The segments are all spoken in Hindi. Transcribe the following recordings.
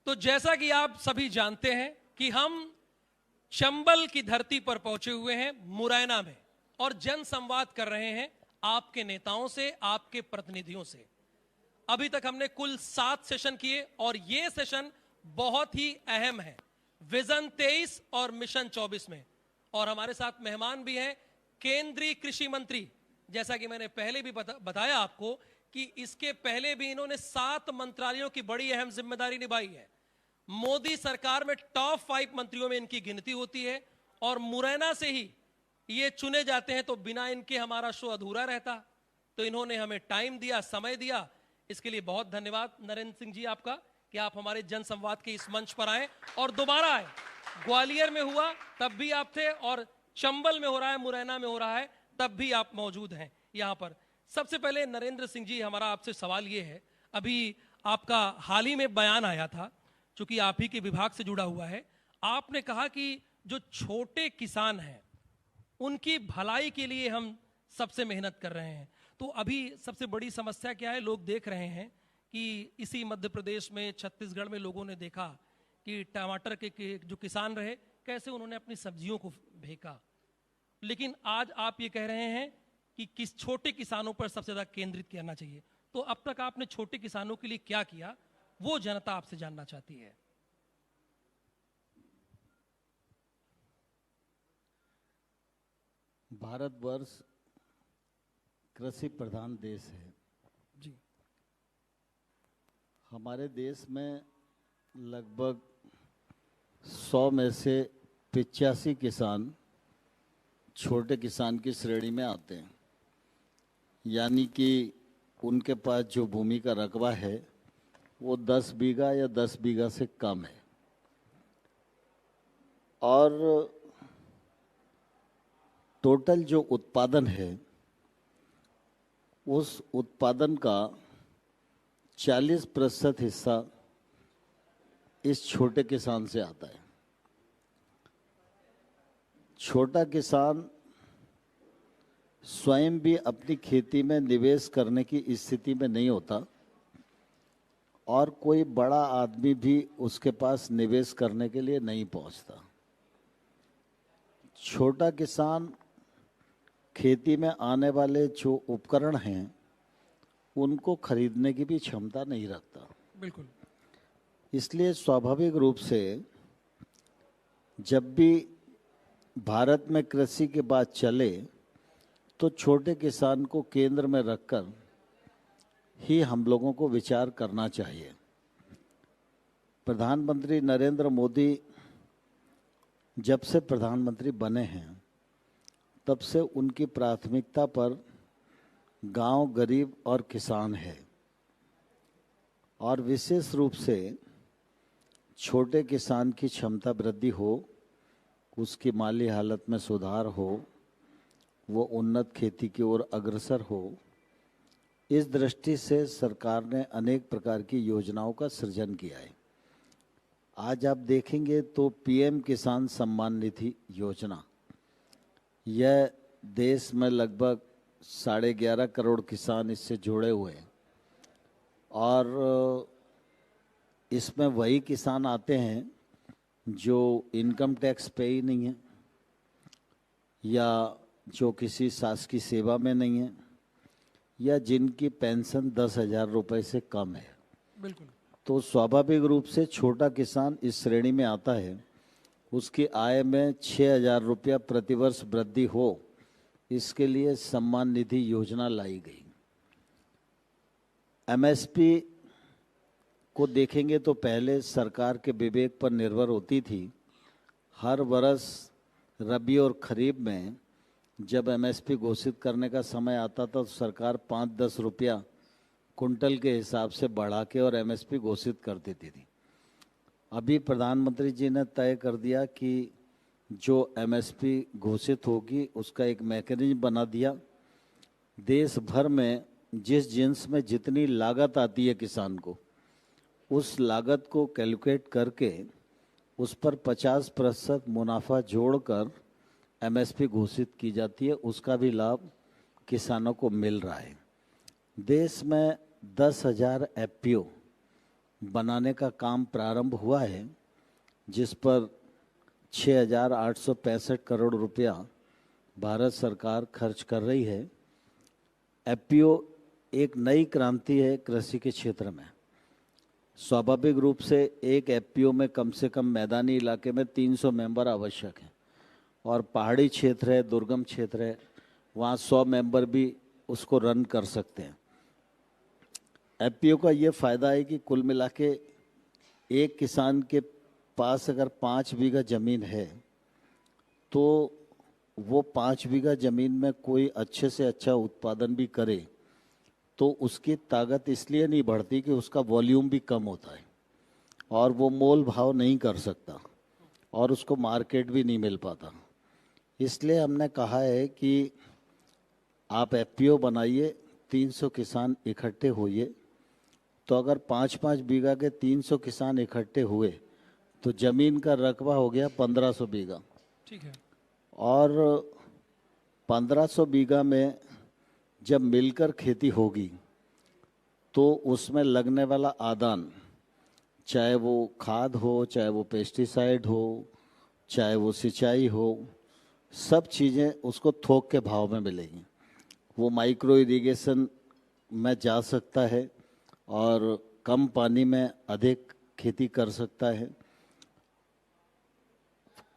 तो जैसा कि आप सभी जानते हैं कि हम चंबल की धरती पर पहुंचे हुए हैं, मुरैना में, और जन संवाद कर रहे हैं आपके नेताओं से, आपके प्रतिनिधियों से। अभी तक हमने कुल 7 सेशन किए और ये सेशन बहुत ही अहम है विजन 23 और मिशन 24 में। और हमारे साथ मेहमान भी हैं केंद्रीय कृषि मंत्री। जैसा कि मैंने पहले भी बताया आपको कि इसके पहले भी इन्होंने 7 मंत्रालयों की बड़ी अहम जिम्मेदारी निभाई है। मोदी सरकार में टॉप 5 मंत्रियों में इनकी गिनती होती है और मुरैना से ही ये चुने जाते हैं, तो बिना इनके हमारा शो अधूरा रहता। तो इन्होंने हमें टाइम दिया, समय दिया, इसके लिए बहुत धन्यवाद नरेंद्र सिंह जी आपका कि आप हमारे जन संवाद के इस मंच पर आए और दोबारा आए। ग्वालियर में हुआ तब भी आप थे, और चंबल में हो रहा है, मुरैना में हो रहा है, तब भी आप मौजूद हैं यहां पर। सबसे पहले नरेंद्र सिंह जी, हमारा आपसे सवाल ये है, अभी आपका हाल ही में बयान आया था, चूंकि आप ही के विभाग से जुड़ा हुआ है, आपने कहा कि जो छोटे किसान हैं उनकी भलाई के लिए हम सबसे मेहनत कर रहे हैं। तो अभी सबसे बड़ी समस्या क्या है? लोग देख रहे हैं कि इसी मध्य प्रदेश में, छत्तीसगढ़ में लोगों ने देखा कि टमाटर के जो किसान रहे, कैसे उन्होंने अपनी सब्जियों को फेंका। लेकिन आज आप ये कह रहे हैं कि किस छोटे किसानों पर सबसे ज्यादा केंद्रित करना चाहिए। तो अब तक आपने छोटे किसानों के लिए क्या किया, वो जनता आपसे जानना चाहती है। भारतवर्ष कृषि प्रधान देश है जी। हमारे देश में लगभग 100 में से 85 किसान छोटे किसान की श्रेणी में आते हैं, यानी कि उनके पास जो भूमि का रकबा है वो 10 बीघा या 10 बीघा से कम है। और टोटल जो उत्पादन है उस उत्पादन का 40% हिस्सा इस छोटे किसान से आता है। छोटा किसान स्वयं भी अपनी खेती में निवेश करने की स्थिति में नहीं होता और कोई बड़ा आदमी भी उसके पास निवेश करने के लिए नहीं पहुंचता। छोटा किसान खेती में आने वाले जो उपकरण हैं उनको खरीदने की भी क्षमता नहीं रखता। बिल्कुल। इसलिए स्वाभाविक रूप से जब भी भारत में कृषि की बात चले तो छोटे किसान को केंद्र में रखकर ही हम लोगों को विचार करना चाहिए। प्रधानमंत्री नरेंद्र मोदी जब से प्रधानमंत्री बने हैं तब से उनकी प्राथमिकता पर गांव, गरीब और किसान है, और विशेष रूप से छोटे किसान की क्षमता वृद्धि हो, उसकी माली हालत में सुधार हो, वो उन्नत खेती की ओर अग्रसर हो। इस दृष्टि से सरकार ने अनेक प्रकार की योजनाओं का सृजन किया है। आज आप देखेंगे तो पीएम किसान सम्मान निधि योजना, यह देश में लगभग 11.5 करोड़ किसान इससे जुड़े हुए हैं, और इसमें वही किसान आते हैं जो इनकम टैक्स पे ही नहीं है या जो किसी शासकीय सेवा में नहीं है या जिनकी पेंशन 10,000 रुपये से कम है। बिल्कुल। तो स्वाभाविक रूप से छोटा किसान इस श्रेणी में आता है। उसकी आय में 6,000 रुपया प्रतिवर्ष वृद्धि हो, इसके लिए सम्मान निधि योजना लाई गई। एमएसपी को देखेंगे तो पहले सरकार के विवेक पर निर्भर होती थी। हर वर्ष रबी और खरीफ में जब एमएसपी घोषित करने का समय आता था तो सरकार 5-10 रुपया कुंटल के हिसाब से बढ़ा के और एमएसपी घोषित कर देती थी। अभी प्रधानमंत्री जी ने तय कर दिया कि जो एमएसपी घोषित होगी उसका एक मैकेनिज्म बना दिया। देश भर में जिस जिन्स में जितनी लागत आती है किसान को, उस लागत को कैलकुलेट करके उस पर 50% मुनाफा जोड़कर एमएसपी घोषित की जाती है। उसका भी लाभ किसानों को मिल रहा है। देश में 10,000 एफपीओ बनाने का काम प्रारंभ हुआ है, जिस पर 6,865 करोड़ रुपया भारत सरकार खर्च कर रही है। एफपीओ एक नई क्रांति है कृषि के क्षेत्र में। स्वाभाविक रूप से एक एफपीओ में कम से कम मैदानी इलाके में 300 मेंबर आवश्यक हैं, और पहाड़ी क्षेत्र है, दुर्गम क्षेत्र है, वहाँ 100 मेंबर भी उसको रन कर सकते हैं। एफपीओ का ये फ़ायदा है कि कुल मिला के एक किसान के पास अगर 5 बीघा ज़मीन है तो वो 5 बीघा ज़मीन में कोई अच्छे से अच्छा उत्पादन भी करे तो उसकी ताकत इसलिए नहीं बढ़ती कि उसका वॉल्यूम भी कम होता है और वो मोल भाव नहीं कर सकता और उसको मार्केट भी नहीं मिल पाता। इसलिए हमने कहा है कि आप एफपीओ बनाइए, 300 किसान इकट्ठे होइए। तो अगर 5-5 बीघा के 300 किसान इकट्ठे हुए तो ज़मीन का रकबा हो गया 1500 बीघा। ठीक है। और 1500 बीघा में जब मिलकर खेती होगी तो उसमें लगने वाला आदान, चाहे वो खाद हो, चाहे वो पेस्टिसाइड हो, चाहे वो सिंचाई हो, सब चीज़ें उसको थोक के भाव में मिलेगी। वो माइक्रो इरिगेशन में जा सकता है और कम पानी में अधिक खेती कर सकता है।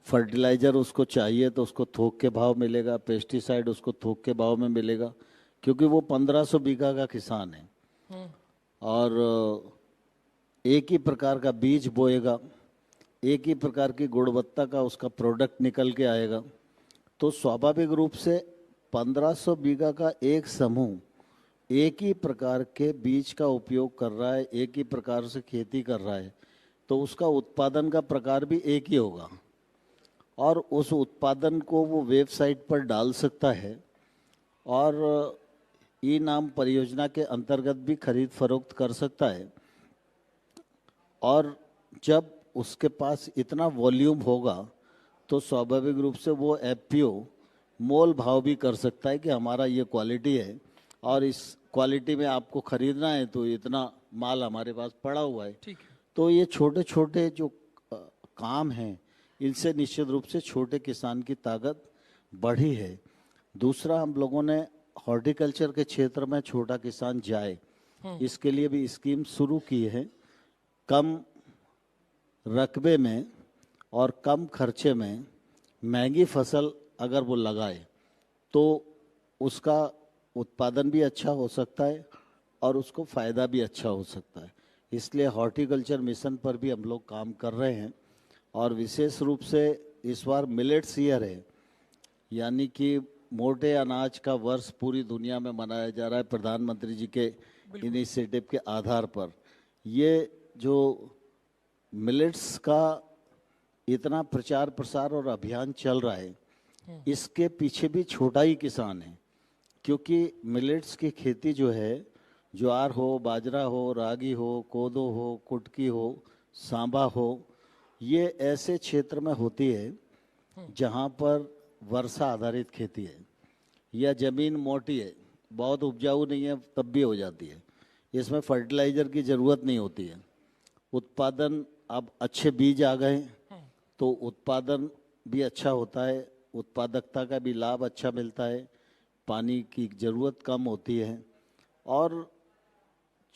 फर्टिलाइज़र उसको चाहिए तो उसको थोक के भाव मिलेगा, पेस्टिसाइड उसको थोक के भाव में मिलेगा, क्योंकि वो 1500 बीघा का किसान है और एक ही प्रकार का बीज बोएगा, एक ही प्रकार की गुणवत्ता का उसका प्रोडक्ट निकल के आएगा। तो स्वाभाविक रूप से 1500 बीघा का एक समूह एक ही प्रकार के बीज का उपयोग कर रहा है, एक ही प्रकार से खेती कर रहा है, तो उसका उत्पादन का प्रकार भी एक ही होगा और उस उत्पादन को वो वेबसाइट पर डाल सकता है और ई नाम परियोजना के अंतर्गत भी खरीद फरोख्त कर सकता है। और जब उसके पास इतना वॉल्यूम होगा तो स्वाभाविक रूप से वो एफपीओ मोल भाव भी कर सकता है कि हमारा ये क्वालिटी है और इस क्वालिटी में आपको खरीदना है तो इतना माल हमारे पास पड़ा हुआ है। ठीक है। तो ये छोटे छोटे जो काम हैं, इनसे निश्चित रूप से छोटे किसान की ताकत बढ़ी है। दूसरा, हम लोगों ने हॉर्टिकल्चर के क्षेत्र में छोटा किसान जाए, इसके लिए भी स्कीम शुरू की है। कम रकबे में और कम खर्चे में महंगी फसल अगर वो लगाए तो उसका उत्पादन भी अच्छा हो सकता है और उसको फ़ायदा भी अच्छा हो सकता है। इसलिए हॉर्टिकल्चर मिशन पर भी हम लोग काम कर रहे हैं और विशेष रूप से इस बार मिलेट्स ईयर है, यानी कि मोटे अनाज का वर्ष पूरी दुनिया में मनाया जा रहा है प्रधानमंत्री जी के इनिशिएटिव के आधार पर। ये जो मिलेट्स का इतना प्रचार प्रसार और अभियान चल रहा है, इसके पीछे भी छोटा ही किसान है, क्योंकि मिलेट्स की खेती जो है, ज्वार हो, बाजरा हो, रागी हो, कोदो हो, कुटकी हो, सांबा हो, ये ऐसे क्षेत्र में होती है जहाँ पर वर्षा आधारित खेती है या ज़मीन मोटी है, बहुत उपजाऊ नहीं है, तब भी हो जाती है। इसमें फर्टिलाइज़र की ज़रूरत नहीं होती है। उत्पादन, अब अच्छे बीज आ गए तो उत्पादन भी अच्छा होता है, उत्पादकता का भी लाभ अच्छा मिलता है, पानी की ज़रूरत कम होती है और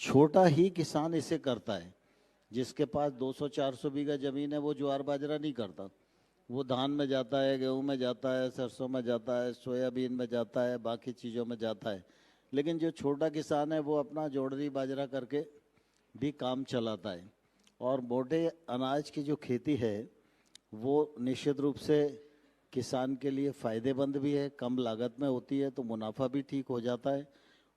छोटा ही किसान इसे करता है। जिसके पास 200-400 बीघा ज़मीन है वो ज्वार बाजरा नहीं करता, वो धान में जाता है, गेहूं में जाता है, सरसों में जाता है, सोयाबीन में जाता है, बाकी चीज़ों में जाता है। लेकिन जो छोटा किसान है वो अपना जोड़री बाजरा करके भी काम चलाता है। और मोटे अनाज की जो खेती है वो निश्चित रूप से किसान के लिए फ़ायदेमंद भी है, कम लागत में होती है तो मुनाफा भी ठीक हो जाता है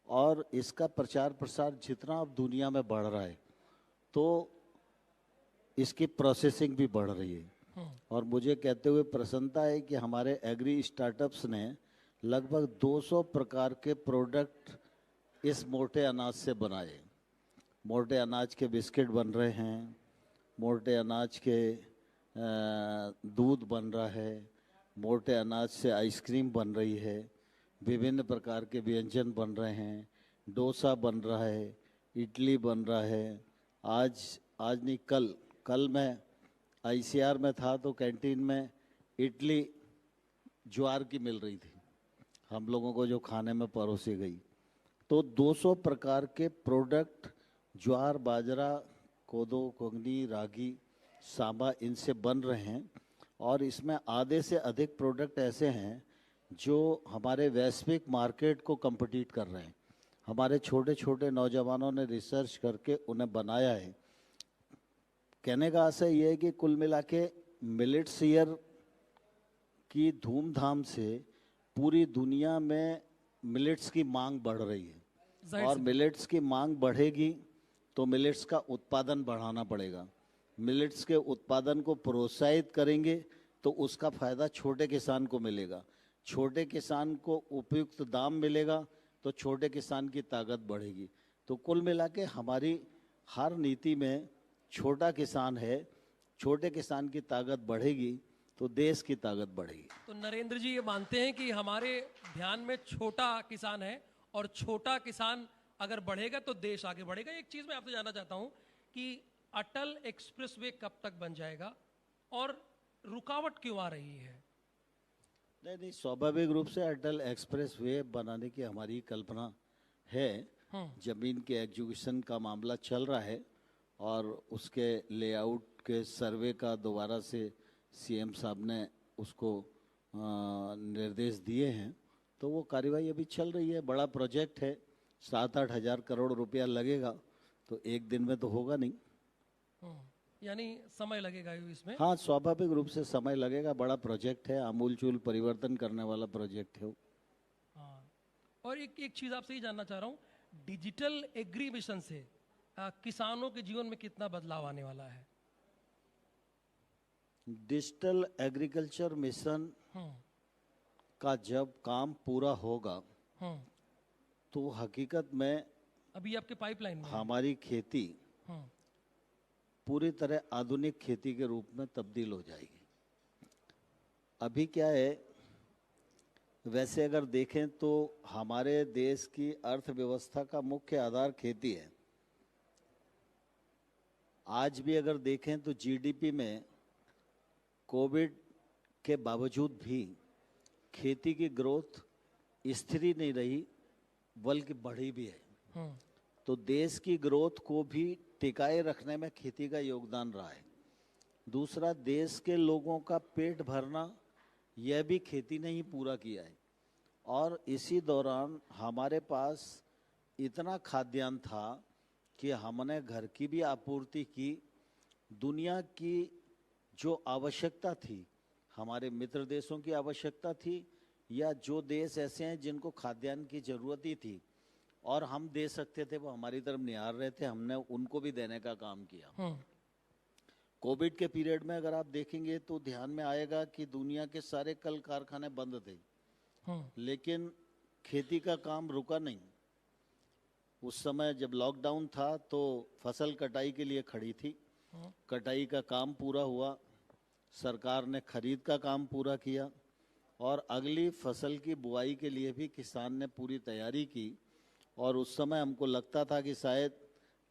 और इसका प्रचार प्रसार जितना अब दुनिया में बढ़ रहा है तो इसकी प्रोसेसिंग भी बढ़ रही है। और मुझे कहते हुए प्रसन्नता है कि हमारे एग्री स्टार्टअप्स ने लगभग 200 प्रकार के प्रोडक्ट इस मोटे अनाज से बनाए। मोटे अनाज के बिस्किट बन रहे हैं, मोटे अनाज के दूध बन रहा है, मोटे अनाज से आइसक्रीम बन रही है, विभिन्न प्रकार के व्यंजन बन रहे हैं, डोसा बन रहा है, इडली बन रहा है, आज नहीं, कल मैं आईसीआर में था तो कैंटीन में इडली ज्वार की मिल रही थी, हम लोगों को जो खाने में परोसी गई। तो 200 प्रकार के प्रोडक्ट ज्वार, बाजरा, कोदो, कोंगनी, रागी, सांबा इनसे बन रहे हैं। और इसमें आधे से अधिक प्रोडक्ट ऐसे हैं जो हमारे वैश्विक मार्केट को कम्पीट कर रहे हैं। हमारे छोटे छोटे नौजवानों ने रिसर्च करके उन्हें बनाया है। कहने का आशय ये है कि कुल मिला के मिलेट्स ईयर की धूमधाम से पूरी दुनिया में मिलेट्स की मांग बढ़ रही है, और मिलेट्स की मांग बढ़ेगी तो मिलेट्स का उत्पादन बढ़ाना पड़ेगा। मिलेट्स के उत्पादन को प्रोत्साहित करेंगे तो उसका फायदा छोटे किसान को मिलेगा। छोटे किसान को उपयुक्त दाम मिलेगा तो छोटे किसान की ताकत बढ़ेगी। तो कुल मिला के हमारी हर नीति में छोटा किसान है, छोटे किसान की ताकत बढ़ेगी तो देश की ताकत बढ़ेगी। तो नरेंद्र जी ये मानते हैं कि हमारे ध्यान में छोटा किसान है, और छोटा किसान अगर बढ़ेगा तो देश आगे बढ़ेगा। एक चीज मैं आपसे जानना चाहता हूं कि अटल एक्सप्रेसवे कब तक बन जाएगा और रुकावट क्यों आ रही है? नहीं, स्वाभाविक रूप से अटल एक्सप्रेस वे बनाने की हमारी कल्पना है। जमीन के एग्जीक्यूशन का मामला चल रहा है और उसके लेआउट के सर्वे का दोबारा से सीएम साहब ने उसको निर्देश दिए हैं, तो वो कार्यवाही अभी चल रही है। बड़ा प्रोजेक्ट है, 7-8 हजार करोड़ रुपया लगेगा, तो एक दिन में तो होगा नहीं। यानी समय लगेगा इसमें? हाँ, स्वाभाविक रूप से समय लगेगा। बड़ा प्रोजेक्ट है, आमूलचूल परिवर्तन करने वाला प्रोजेक्ट है। हाँ, और एक चीज आपसे ये जानना चाह रहा हूँ, डिजिटल एग्री मिशन से किसानों के जीवन में कितना बदलाव आने वाला है? डिजिटल एग्रीकल्चर मिशन का जब काम पूरा होगा तो हकीकत में अभी आपके पाइपलाइन में हमारी खेती पूरी तरह आधुनिक खेती के रूप में तब्दील हो जाएगी। अभी क्या है, वैसे अगर देखें तो हमारे देश की अर्थव्यवस्था का मुख्य आधार खेती है। आज भी अगर देखें तो जीडीपी में कोविड के बावजूद भी खेती की ग्रोथ स्थिर नहीं रही, बल्कि बढ़ी भी है। तो देश की ग्रोथ को भी टिकाए रखने में खेती का योगदान रहा है। दूसरा, देश के लोगों का पेट भरना, यह भी खेती ने ही पूरा किया है। और इसी दौरान हमारे पास इतना खाद्यान्न था कि हमने घर की भी आपूर्ति की। दुनिया की जो आवश्यकता थी, हमारे मित्र देशों की आवश्यकता थी, या जो देश ऐसे हैं जिनको खाद्यान्न की जरूरत ही थी और हम दे सकते थे, वो हमारी तरफ निहार रहे थे, हमने उनको भी देने का काम किया। कोविड के पीरियड में अगर आप देखेंगे तो ध्यान में आएगा कि दुनिया के सारे कल कारखाने बंद थे, लेकिन खेती का काम रुका नहीं। उस समय जब लॉकडाउन था तो फसल कटाई के लिए खड़ी थी, कटाई का काम पूरा हुआ, सरकार ने खरीद का काम पूरा किया और अगली फसल की बुआई के लिए भी किसान ने पूरी तैयारी की। और उस समय हमको लगता था कि शायद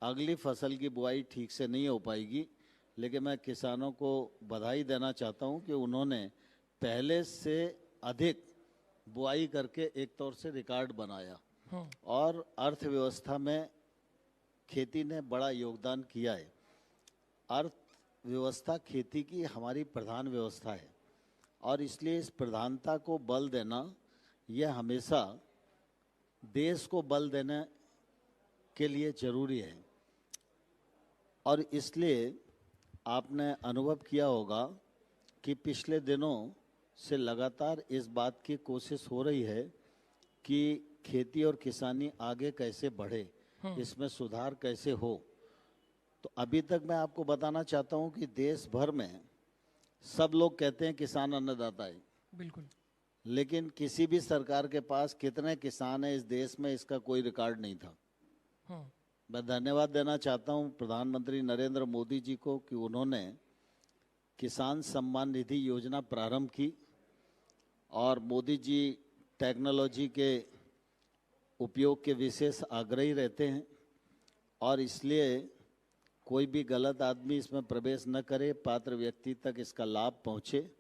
अगली फसल की बुआई ठीक से नहीं हो पाएगी, लेकिन मैं किसानों को बधाई देना चाहता हूं कि उन्होंने पहले से अधिक बुआई करके एक तौर से रिकॉर्ड बनाया और अर्थव्यवस्था में खेती ने बड़ा योगदान किया है। अर्थव्यवस्था खेती की हमारी प्रधान व्यवस्था है और इसलिए इस प्रधानता को बल देना, यह हमेशा देश को बल देने के लिए जरूरी है। और इसलिए आपने अनुभव किया होगा कि पिछले दिनों से लगातार इस बात की कोशिश हो रही है कि खेती और किसानी आगे कैसे बढ़े, इसमें सुधार कैसे हो। तो अभी तक मैं आपको बताना चाहता हूं कि देश भर में सब लोग कहते हैं किसान अन्नदाता है, बिल्कुल, लेकिन किसी भी सरकार के पास कितने किसान हैं इस देश में, इसका कोई रिकॉर्ड नहीं था। मैं धन्यवाद देना चाहता हूं प्रधानमंत्री नरेंद्र मोदी जी को कि उन्होंने किसान सम्मान निधि योजना प्रारंभ की और मोदी जी टेक्नोलॉजी के उपयोग के विशेष आग्रही रहते हैं और इसलिए कोई भी गलत आदमी इसमें प्रवेश न करे, पात्र व्यक्ति तक इसका लाभ पहुंचे।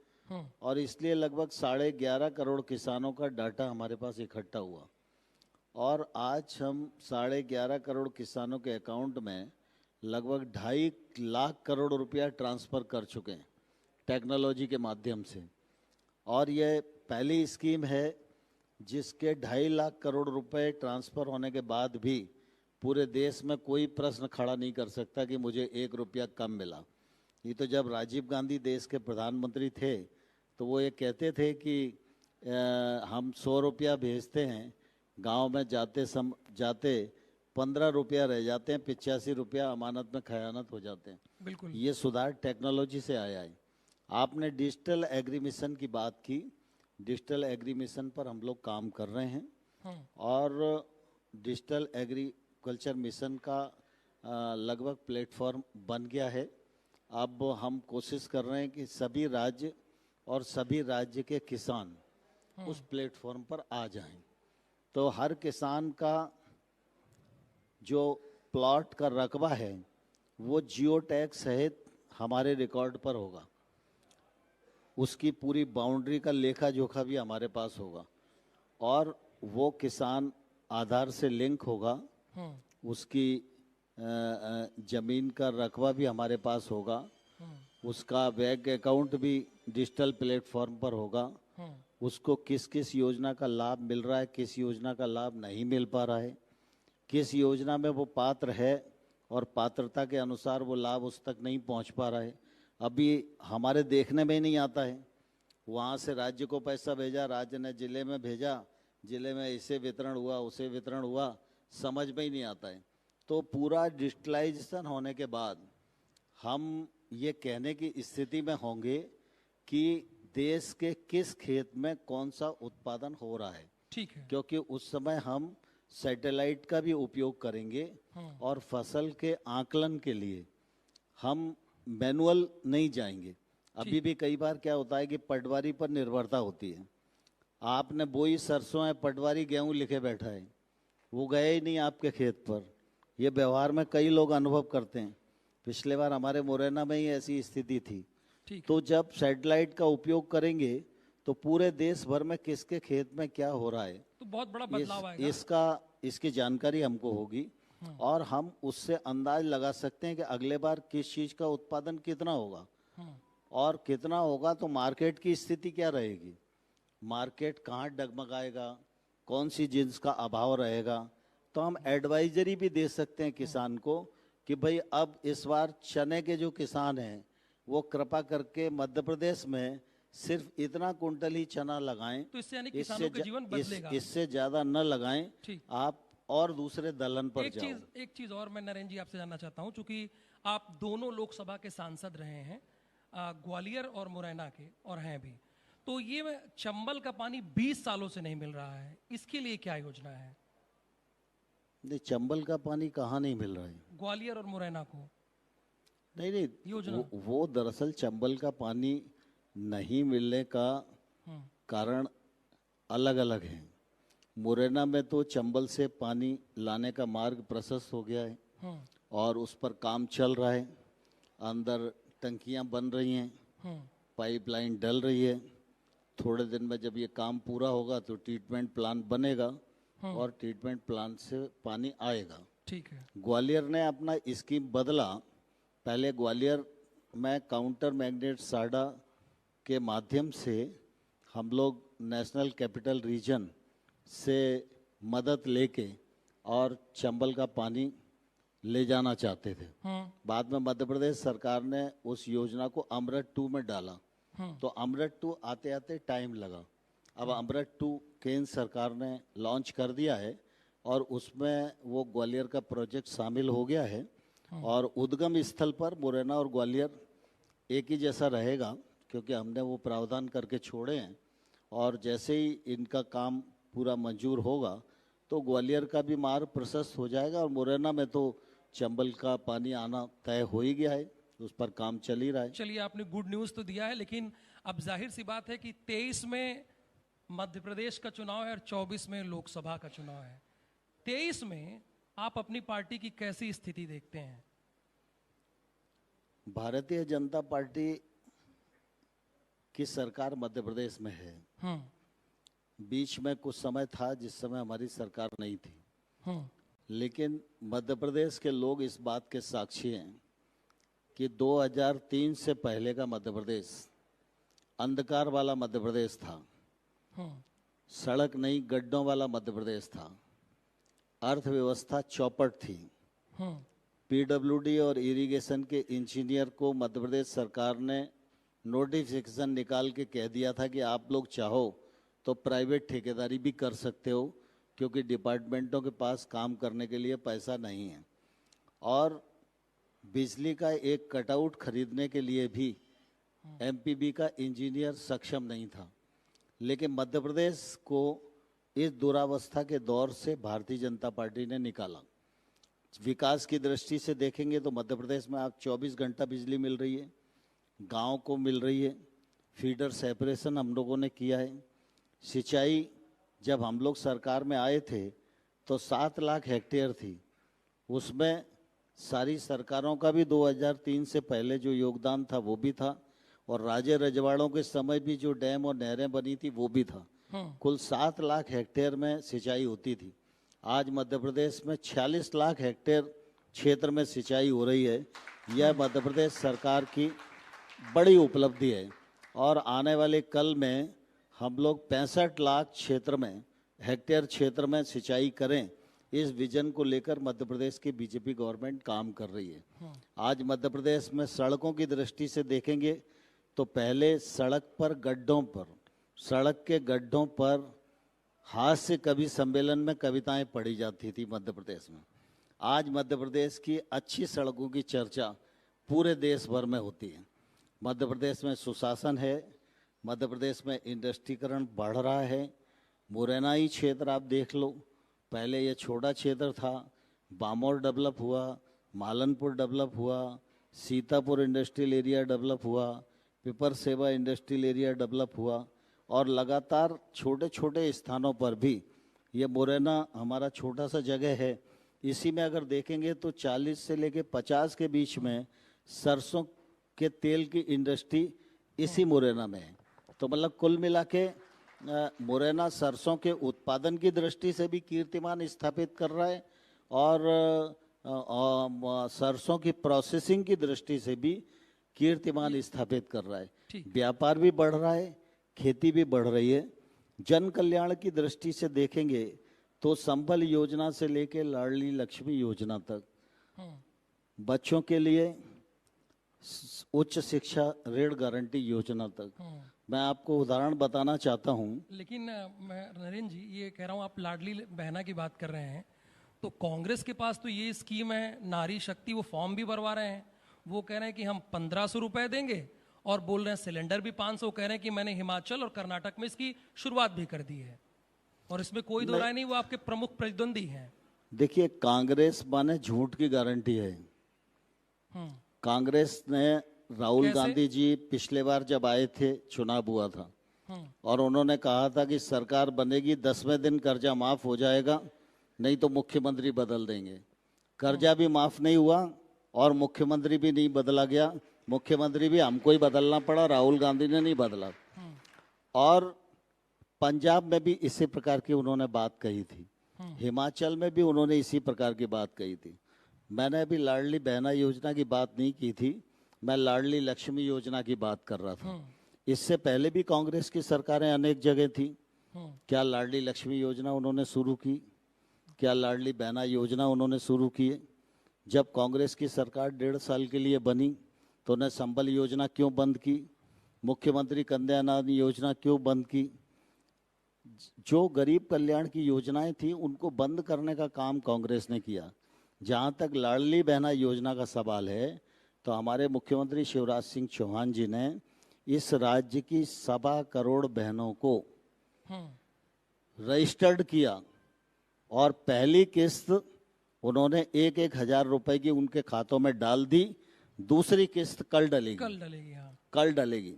और इसलिए लगभग 11.5 करोड़ किसानों का डाटा हमारे पास इकट्ठा हुआ और आज हम 11.5 करोड़ किसानों के अकाउंट में लगभग 2.5 लाख करोड़ रुपया ट्रांसफ़र कर चुके हैं टेक्नोलॉजी के माध्यम से। और ये पहली स्कीम है जिसके 2.5 लाख करोड़ रुपए ट्रांसफ़र होने के बाद भी पूरे देश में कोई प्रश्न खड़ा नहीं कर सकता कि मुझे 1 रुपया कम मिला। ये तो जब राजीव गांधी देश के प्रधानमंत्री थे तो वो ये कहते थे कि हम 100 रुपया भेजते हैं, गांव में जाते 15 रुपया रह जाते हैं, 85 रुपया अमानत में खयानत हो जाते हैं। बिल्कुल। ये सुधार टेक्नोलॉजी से आया है। आपने डिजिटल एग्रीमिशन की बात की, डिजिटल एग्रीमिशन पर हम लोग काम कर रहे हैं और डिजिटल एग्रीकल्चर मिशन का लगभग प्लेटफॉर्म बन गया है। अब हम कोशिश कर रहे हैं कि सभी राज्य और सभी राज्य के किसान उस प्लेटफॉर्म पर आ जाएं, तो हर किसान का जो प्लॉट का रकबा है वो जियो टैग सहित हमारे रिकॉर्ड पर होगा, उसकी पूरी बाउंड्री का लेखा जोखा भी हमारे पास होगा और वो किसान आधार से लिंक होगा, उसकी जमीन का रकबा भी हमारे पास होगा, उसका बैंक अकाउंट भी डिजिटल प्लेटफॉर्म पर होगा, उसको किस किस योजना का लाभ मिल रहा है, किस योजना का लाभ नहीं मिल पा रहा है, किस योजना में वो पात्र है और पात्रता के अनुसार वो लाभ उस तक नहीं पहुंच पा रहा है, अभी हमारे देखने में ही नहीं आता है। वहाँ से राज्य को पैसा भेजा, राज्य ने जिले में भेजा, जिले में इसे वितरण हुआ, उसे वितरण हुआ, समझ में ही नहीं आता है। तो पूरा डिजिटलाइजेशन होने के बाद हम ये कहने की स्थिति में होंगे कि देश के किस खेत में कौन सा उत्पादन हो रहा है। ठीक है। क्योंकि उस समय हम सैटेलाइट का भी उपयोग करेंगे और फसल के आकलन के लिए हम मैनुअल नहीं जाएंगे। अभी भी कई बार क्या होता है कि पटवारी पर निर्भरता होती है, आपने बोई सरसों है, पटवारी गेहूं लिखे बैठा है, वो गए ही नहीं आपके खेत पर। ये व्यवहार में कई लोग अनुभव करते हैं। पिछले बार हमारे मुरैना में ही ऐसी स्थिति थी। तो जब सैटेलाइट का उपयोग करेंगे तो पूरे देश भर में किसके खेत में क्या हो रहा है तो बहुत बड़ा बदलाव आएगा। इसकी जानकारी हमको होगी और हम उससे अंदाज लगा सकते हैं कि अगले बार किस चीज का उत्पादन कितना होगा और कितना होगा तो मार्केट की स्थिति क्या रहेगी, मार्केट कहाँ डगमगाएगा, कौन सी जिन्स का अभाव रहेगा। तो हम एडवाइजरी भी दे सकते हैं किसान को कि भाई अब इस बार चने के जो किसान हैं वो कृपा करके मध्य प्रदेश में सिर्फ इतना कुंटल ही चना लगाएं, तो इससे यानी किसानों का जीवन बदलेगा। इससे ज्यादा न लगाएं, आप और दूसरे दलहन पर जाओ। एक चीज और मैं नरेंद्र जी आपसे जानना चाहता हूं, चूंकि आप दोनों लोकसभा के सांसद रहे हैं, ग्वालियर और मुरैना के, और हैं भी, तो ये चंबल का पानी 20 सालों से नहीं मिल रहा है, इसके लिए क्या योजना है? नहीं, चंबल का पानी कहाँ नहीं मिल रहा है? ग्वालियर और मुरैना को नहीं योजना वो दरअसल चंबल का पानी नहीं मिलने का कारण अलग अलग है। मुरैना में तो चंबल से पानी लाने का मार्ग प्रशस्त हो गया है और उस पर काम चल रहा है, अंदर टंकियां बन रही हैं, पाइपलाइन डल रही है। थोड़े दिन में जब ये काम पूरा होगा तो ट्रीटमेंट प्लांट बनेगा और ट्रीटमेंट प्लांट से पानी आएगा। ठीक है। ग्वालियर ने अपना स्कीम बदला। पहले ग्वालियर में काउंटर मैग्नेट साडा के माध्यम से हम लोग नेशनल कैपिटल रीजन से मदद लेके और चंबल का पानी ले जाना चाहते थे। बाद में मध्य प्रदेश सरकार ने उस योजना को अमृत 2 में डाला, तो अमृत 2 आते आते टाइम लगा। अब अमृत 2 केंद्र सरकार ने लॉन्च कर दिया है और उसमें वो ग्वालियर का प्रोजेक्ट शामिल हो गया है और उद्गम स्थल पर मुरैना और ग्वालियर एक ही जैसा रहेगा, क्योंकि हमने वो प्रावधान करके छोड़े हैं। और जैसे ही इनका काम पूरा मंजूर होगा तो ग्वालियर का भी मार्ग प्रशस्त हो जाएगा और मुरैना में तो चंबल का पानी आना तय हो ही गया है, उस पर काम चल ही रहा है। चलिए, आपने गुड न्यूज तो दिया है, लेकिन अब जाहिर सी बात है कि 23 में मध्य प्रदेश का चुनाव है और 24 में लोकसभा का चुनाव है। 23 में आप अपनी पार्टी की कैसी स्थिति देखते हैं? भारतीय जनता पार्टी की सरकार मध्य प्रदेश में है। बीच में कुछ समय था जिस समय हमारी सरकार नहीं थी, लेकिन मध्य प्रदेश के लोग इस बात के साक्षी हैं कि 2003 से पहले का मध्य प्रदेश अंधकार वाला मध्य प्रदेश था, सड़क नहीं गड्ढों वाला मध्य प्रदेश था, अर्थव्यवस्था चौपट थी। पीडब्ल्यूडी और इरिगेशन के इंजीनियर को मध्य प्रदेश सरकार ने नोटिफिकेशन निकाल के कह दिया था कि आप लोग चाहो तो प्राइवेट ठेकेदारी भी कर सकते हो, क्योंकि डिपार्टमेंटों के पास काम करने के लिए पैसा नहीं है। और बिजली का एक कटआउट खरीदने के लिए भी एमपीबी का इंजीनियर सक्षम नहीं था। लेकिन मध्य प्रदेश को इस दुरावस्था के दौर से भारतीय जनता पार्टी ने निकाला। विकास की दृष्टि से देखेंगे तो मध्य प्रदेश में आज 24 घंटा बिजली मिल रही है, गांव को मिल रही है, फीडर सेपरेशन हम लोगों ने किया है। सिंचाई जब हम लोग सरकार में आए थे तो 7 लाख हेक्टेयर थी, उसमें सारी सरकारों का भी 2003 से पहले जो योगदान था वो भी था, और राजे रजवाड़ों के समय भी जो डैम और नहरें बनी थी वो भी था। कुल 7 लाख हेक्टेयर में सिंचाई होती थी। आज मध्य प्रदेश में 46 लाख हेक्टेयर क्षेत्र में सिंचाई हो रही है। यह मध्य प्रदेश सरकार की बड़ी उपलब्धि है, और आने वाले कल में हम लोग 65 लाख हेक्टेयर क्षेत्र में सिंचाई करें, इस विजन को लेकर मध्य प्रदेश की बीजेपी गवर्नमेंट काम कर रही है। आज मध्य प्रदेश में सड़कों की दृष्टि से देखेंगे तो पहले सड़क के गड्ढों पर हास्य कवि सम्मेलन में कविताएं पढ़ी जाती थी मध्य प्रदेश में। आज मध्य प्रदेश की अच्छी सड़कों की चर्चा पूरे देश भर में होती है। मध्य प्रदेश में सुशासन है, मध्य प्रदेश में इंडस्ट्रीकरण बढ़ रहा है। मुरैनाई क्षेत्र आप देख लो, पहले ये छोटा क्षेत्र था, बामोर डेवलप हुआ, मालनपुर डेवलप हुआ, सीतापुर इंडस्ट्रियल एरिया डेवलप हुआ, पिपर सेवा इंडस्ट्रियल एरिया डेवलप हुआ, और लगातार छोटे छोटे स्थानों पर भी ये मुरैना हमारा छोटा सा जगह है, इसी में अगर देखेंगे तो 40 से लेके 50 के बीच में सरसों के तेल की इंडस्ट्री इसी मुरैना में है। तो मतलब कुल मिला के मुरैना सरसों के उत्पादन की दृष्टि से भी कीर्तिमान स्थापित कर रहा है, और सरसों की प्रोसेसिंग की दृष्टि से भी कीर्तिमान स्थापित कर रहा है। व्यापार भी बढ़ रहा है, खेती भी बढ़ रही है। जन कल्याण की दृष्टि से देखेंगे तो संबल योजना से लेके लाडली लक्ष्मी योजना तक, बच्चों के लिए उच्च शिक्षा ऋण गारंटी योजना तक, मैं आपको उदाहरण बताना चाहता हूं। लेकिन मैं नरेंद्र जी ये कह रहा हूं, आप लाडली बहना की बात कर रहे हैं, तो कांग्रेस के पास तो ये स्कीम है नारी शक्ति, वो फॉर्म भी भरवा रहे हैं। वो कह रहे हैं कि हम 1500 रुपए देंगे, और बोल रहे हैं सिलेंडर भी 500। कह रहे हैं कि मैंने हिमाचल और कर्नाटक में इसकी शुरुआत भी कर दी है, और इसमें कोई दो राय नहीं, वो आपके प्रमुख प्रतिद्वंदी हैं। देखिए, कांग्रेस माने झूठ की गारंटी है। कांग्रेस ने राहुल गांधी जी पिछले बार जब आए थे, चुनाव हुआ था, और उन्होंने कहा था कि सरकार बनेगी 10वें दिन कर्जा माफ हो जाएगा, नहीं तो मुख्यमंत्री बदल देंगे। कर्जा भी माफ नहीं हुआ और मुख्यमंत्री भी नहीं बदला गया। मुख्यमंत्री भी हमको ही बदलना पड़ा, राहुल गांधी ने नहीं बदला। और पंजाब में भी इसी प्रकार की उन्होंने बात कही थी, हिमाचल में भी उन्होंने इसी प्रकार की बात कही थी। मैंने अभी लाडली बहना योजना की बात नहीं की थी, मैं लाडली लक्ष्मी योजना की बात कर रहा था। इससे पहले भी कांग्रेस की सरकारें अनेक जगह थी। क्या लाडली लक्ष्मी योजना उन्होंने शुरू की? क्या लाडली बहना योजना उन्होंने शुरू की? जब कांग्रेस की सरकार 1.5 साल के लिए बनी तो उन्हें संबल योजना क्यों बंद की? मुख्यमंत्री कन्यादान योजना क्यों बंद की? जो गरीब कल्याण की योजनाएं थी उनको बंद करने का काम कांग्रेस ने किया। जहां तक लाडली बहना योजना का सवाल है, तो हमारे मुख्यमंत्री शिवराज सिंह चौहान जी ने इस राज्य की 1.25 करोड़ बहनों को रजिस्टर्ड किया, और पहली किस्त उन्होंने 1-1 हजार रुपए की उनके खातों में डाल दी। दूसरी किस्त कल डलेगी। कल डलेगी।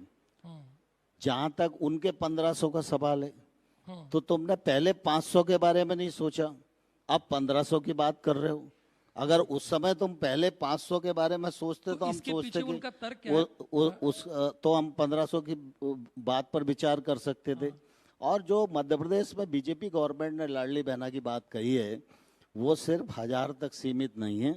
जहां तक उनके 1500 का सवाल है, तो तुमने पहले 500 के बारे में नहीं सोचा, अब 1500 की बात कर रहे हो। अगर उस समय तुम पहले 500 के बारे में सोचते तो हम इसके सोचते पीछे कि उनका तर्क क्या है? तो हम 1500 की बात पर विचार कर सकते थे। और जो मध्य प्रदेश में बीजेपी गवर्नमेंट ने लाडली बहना की बात कही है, वो सिर्फ 1000 तक सीमित नहीं है।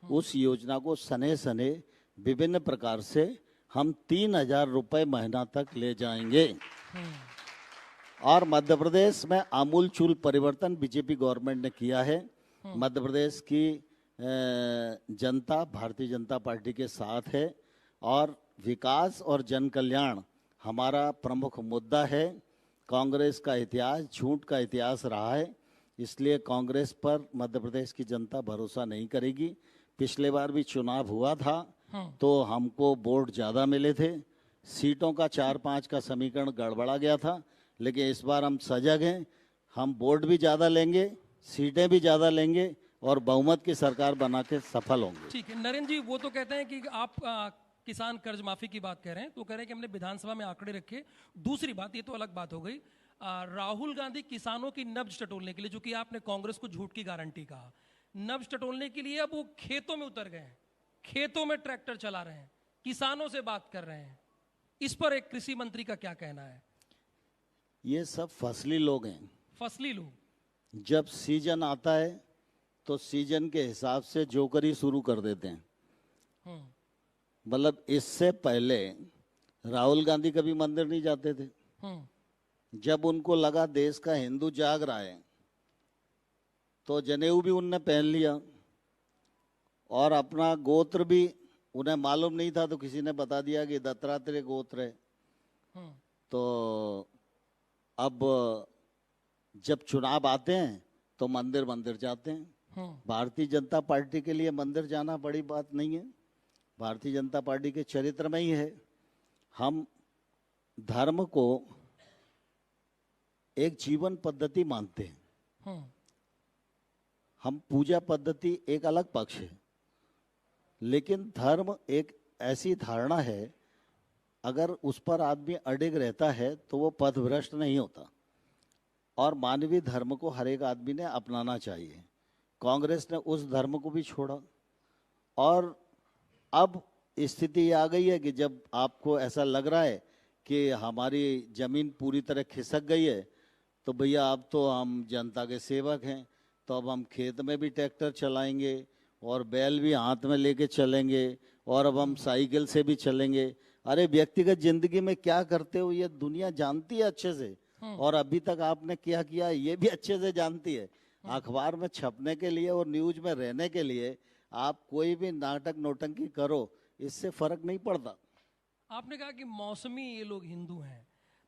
उस योजना को सने सने विभिन्न प्रकार से हम 3000 रुपए महीना तक ले जाएंगे। और मध्य प्रदेश में आमूलचूल परिवर्तन बीजेपी गवर्नमेंट ने किया है। मध्य प्रदेश की जनता भारतीय जनता पार्टी के साथ है और विकास और जन कल्याण हमारा प्रमुख मुद्दा है। कांग्रेस का इतिहास झूठ का इतिहास रहा है, इसलिए कांग्रेस पर मध्य प्रदेश की जनता भरोसा नहीं करेगी। पिछले बार भी चुनाव हुआ था तो हमको वोट ज़्यादा मिले थे, सीटों का 4-5 का समीकरण गड़बड़ा गया था, लेकिन इस बार हम सजग हैं। हम वोट भी ज़्यादा लेंगे, सीटें भी ज़्यादा लेंगे और बहुमत की सरकार बना के सफल होंगे। ठीक है नरेंद्र जी, वो तो कहते हैं कि आप किसान कर्ज माफी की बात कह रहे हैं, तो कह रहे हैं कि हमने विधानसभा में आंकड़े रखे। दूसरी बात, ये तो अलग बात हो गई, राहुल गांधी किसानों की नब्ज टटोलने के लिए, जो कि आपने कांग्रेस को झूठ की गारंटी कहा, नब्ज टटोलने के लिए अब वो खेतों में उतर गए हैं, खेतों में ट्रैक्टर चला रहे हैं, किसानों से बात कर रहे हैं। इस पर एक कृषि मंत्री का क्या कहना है? ये सब फसली लोग हैं। फसली लोग जब सीजन आता है तो सीजन के हिसाब से जोकरी शुरू कर देते हैं। मतलब इससे पहले राहुल गांधी कभी मंदिर नहीं जाते थे। जब उनको लगा देश का हिंदू जाग रहा है तो जनेऊ भी उनने पहन लिया और अपना गोत्र भी उन्हें मालूम नहीं था तो किसी ने बता दिया कि दत्तात्रेय गोत्र है। तो अब जब चुनाव आते हैं तो मंदिर मंदिर जाते हैं। भारतीय जनता पार्टी के लिए मंदिर जाना बड़ी बात नहीं है, भारतीय जनता पार्टी के चरित्र में ही है। हम धर्म को एक जीवन पद्धति मानते हैं। हम पूजा पद्धति एक अलग पक्ष है, लेकिन धर्म एक ऐसी धारणा है, अगर उस पर आदमी अडिग रहता है तो वो पथभ्रष्ट नहीं होता। और मानवीय धर्म को हर एक आदमी ने अपनाना चाहिए। कांग्रेस ने उस धर्म को भी छोड़ा और अब स्थिति आ गई है कि जब आपको ऐसा लग रहा है कि हमारी जमीन पूरी तरह खिसक गई है तो भैया अब तो हम जनता के सेवक हैं, तो अब हम खेत में भी ट्रैक्टर चलाएंगे और बैल भी हाथ में लेके चलेंगे और अब हम साइकिल से भी चलेंगे। अरे व्यक्तिगत जिंदगी में क्या करते हो ये दुनिया जानती है अच्छे से, और अभी तक आपने क्या किया ये भी अच्छे से जानती है। अखबार में छपने के लिए और न्यूज में रहने के लिए आप कोई भी नाटक नौटंकी करो, इससे फर्क नहीं पड़ता। आपने कहा कि मौसमी ये लोग हिंदू हैं,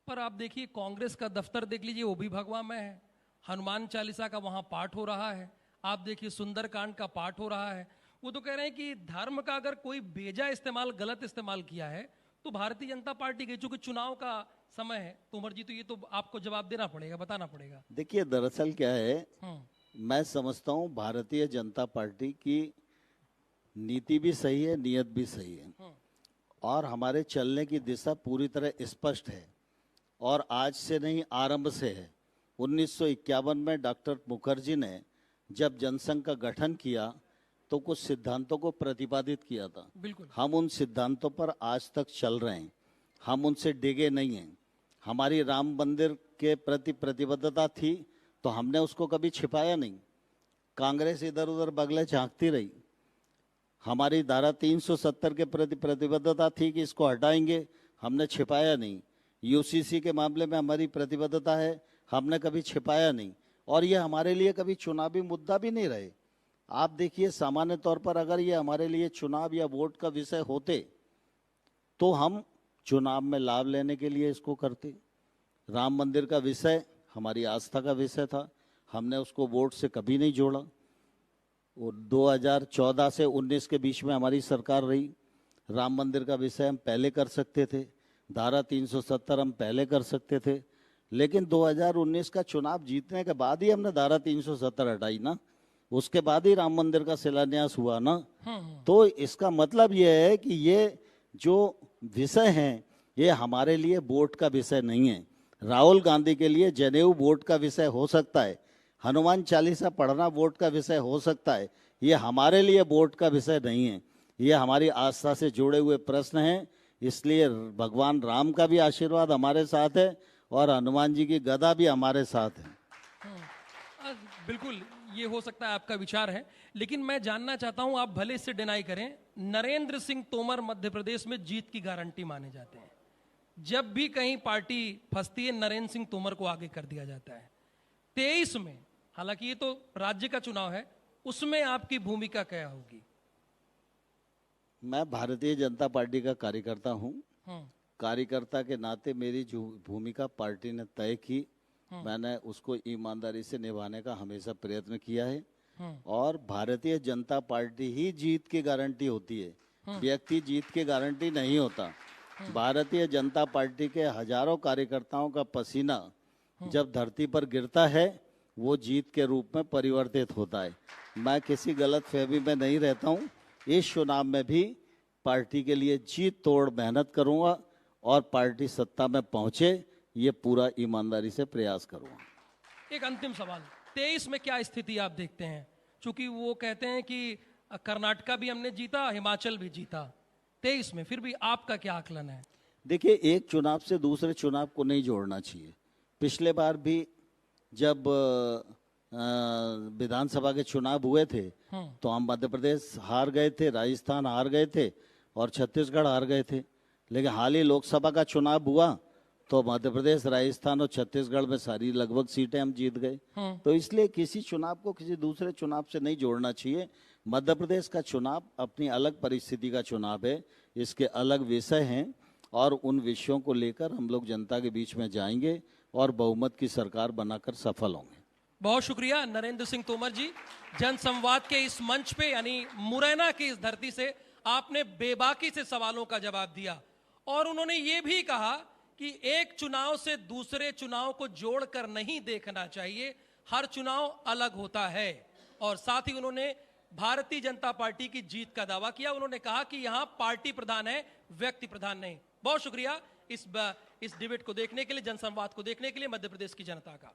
पर आप देखिए कांग्रेस का दफ्तर देख लीजिए, वो भी भगवा में है। हनुमान चालीसा का वहां पाठ हो रहा है, आप देखिए सुंदरकांड का पाठ हो रहा है। वो तो कह रहे हैं कि धर्म का अगर कोई बेजा इस्तेमाल, गलत इस्तेमाल किया है तो भारतीय जनता पार्टी के, चूंकि चुनाव का समय है तोमर जी, तो ये तो आपको जवाब देना पड़ेगा, बताना पड़ेगा। देखिए दरअसल क्या है, मैं समझता हूँ भारतीय जनता पार्टी की नीति भी सही है, नियत भी सही है और हमारे चलने की दिशा पूरी तरह स्पष्ट है और आज से नहीं आरंभ से है। 1951 में डॉक्टर मुखर्जी ने जब जनसंघ का गठन किया तो कुछ सिद्धांतों को प्रतिपादित किया था। बिल्कुल, हम उन सिद्धांतों पर आज तक चल रहे हैं, हम उनसे डिगे नहीं हैं। हमारी राम मंदिर के प्रति प्रतिबद्धता थी तो हमने उसको कभी छिपाया नहीं। कांग्रेस इधर उधर बगले झांकती रही। हमारी धारा 370 के प्रति प्रतिबद्धता थी कि इसको हटाएंगे, हमने छिपाया नहीं। यूसीसी के मामले में हमारी प्रतिबद्धता है, हमने कभी छिपाया नहीं और ये हमारे लिए कभी चुनावी मुद्दा भी नहीं रहे। आप देखिए सामान्य तौर पर अगर ये हमारे लिए चुनाव या वोट का विषय होते तो हम चुनाव में लाभ लेने के लिए इसको करते। राम मंदिर का विषय हमारी आस्था का विषय था, हमने उसको वोट से कभी नहीं जोड़ा। और 2014 से 19 के बीच में हमारी सरकार रही, राम मंदिर का विषय हम पहले कर सकते थे, धारा 370 हम पहले कर सकते थे, लेकिन 2019 का चुनाव जीतने के बाद ही हमने धारा 370 हटाई ना, उसके बाद ही राम मंदिर का शिलान्यास हुआ ना। तो इसका मतलब ये है कि ये जो विषय हैं ये हमारे लिए वोट का विषय नहीं है। राहुल गांधी के लिए जनेऊ वोट का विषय हो सकता है, हनुमान चालीसा पढ़ना वोट का विषय हो सकता है, ये हमारे लिए वोट का विषय नहीं है, ये हमारी आस्था से जुड़े हुए प्रश्न हैं। इसलिए भगवान राम का भी आशीर्वाद हमारे साथ है और हनुमान जी की गदा भी हमारे साथ है। बिल्कुल, ये हो सकता है आपका विचार है, लेकिन मैं जानना चाहता हूं, आप भले इससे डिनाई करें, नरेंद्र सिंह तोमर मध्य प्रदेश में जीत की गारंटी माने जाते हैं। जब भी कहीं पार्टी फंसती है, नरेंद्र सिंह तोमर को आगे कर दिया जाता है। 23 में, हालांकि ये तो राज्य का चुनाव है, उसमें आपकी भूमिका क्या होगी? मैं भारतीय जनता पार्टी का कार्यकर्ता हूं। कार्यकर्ता के नाते मेरी जो भूमिका पार्टी ने तय की, मैंने उसको ईमानदारी से निभाने का हमेशा प्रयत्न किया है। और भारतीय जनता पार्टी ही जीत की गारंटी होती है, व्यक्ति जीत की गारंटी नहीं होता। भारतीय जनता पार्टी के हजारों कार्यकर्ताओं का पसीना जब धरती पर गिरता है, वो जीत के रूप में परिवर्तित होता है। मैं किसी गलतफहमी में नहीं रहता हूँ। इस चुनाव में भी पार्टी के लिए जी तोड़ मेहनत करूंगा और पार्टी सत्ता में पहुंचे, ये पूरा ईमानदारी से प्रयास करूंगा। एक अंतिम सवाल, 23 में क्या स्थिति आप देखते हैं? चूंकि वो कहते हैं कि कर्नाटका भी हमने जीता, हिमाचल भी जीता, 23 में फिर भी आपका क्या आकलन है? देखिए, एक चुनाव से दूसरे चुनाव को नहीं जोड़ना चाहिए। पिछले बार भी जब विधानसभा के चुनाव हुए थे तो हम मध्य प्रदेश हार गए थे, राजस्थान हार गए थे और छत्तीसगढ़ हार गए थे। लेकिन हाल ही लोकसभा का चुनाव हुआ तो मध्य प्रदेश, राजस्थान और छत्तीसगढ़ में सारी लगभग सीटें हम जीत गए। तो इसलिए किसी चुनाव को किसी दूसरे चुनाव से नहीं जोड़ना चाहिए। मध्य प्रदेश का चुनाव अपनी अलग परिस्थिति का चुनाव है, इसके अलग विषय हैं और उन विषयों को लेकर हम लोग जनता के बीच में जाएंगे और बहुमत की सरकार बनाकर सफल होंगे। बहुत शुक्रिया नरेंद्र सिंह तोमर जी, जनसंवाद के इस मंच पे यानी मुरैना की इस धरती से आपने बेबाकी से सवालों का जवाब दिया और उन्होंने ये भी कहा कि एक चुनाव से दूसरे चुनाव को जोड़कर नहीं देखना चाहिए, हर चुनाव अलग होता है। और साथ ही उन्होंने भारतीय जनता पार्टी की जीत का दावा किया। उन्होंने कहा कि यहां पार्टी प्रधान है, व्यक्ति प्रधान नहीं। बहुत शुक्रिया इस डिबेट को देखने के लिए, जनसंवाद को देखने के लिए मध्य प्रदेश की जनता का।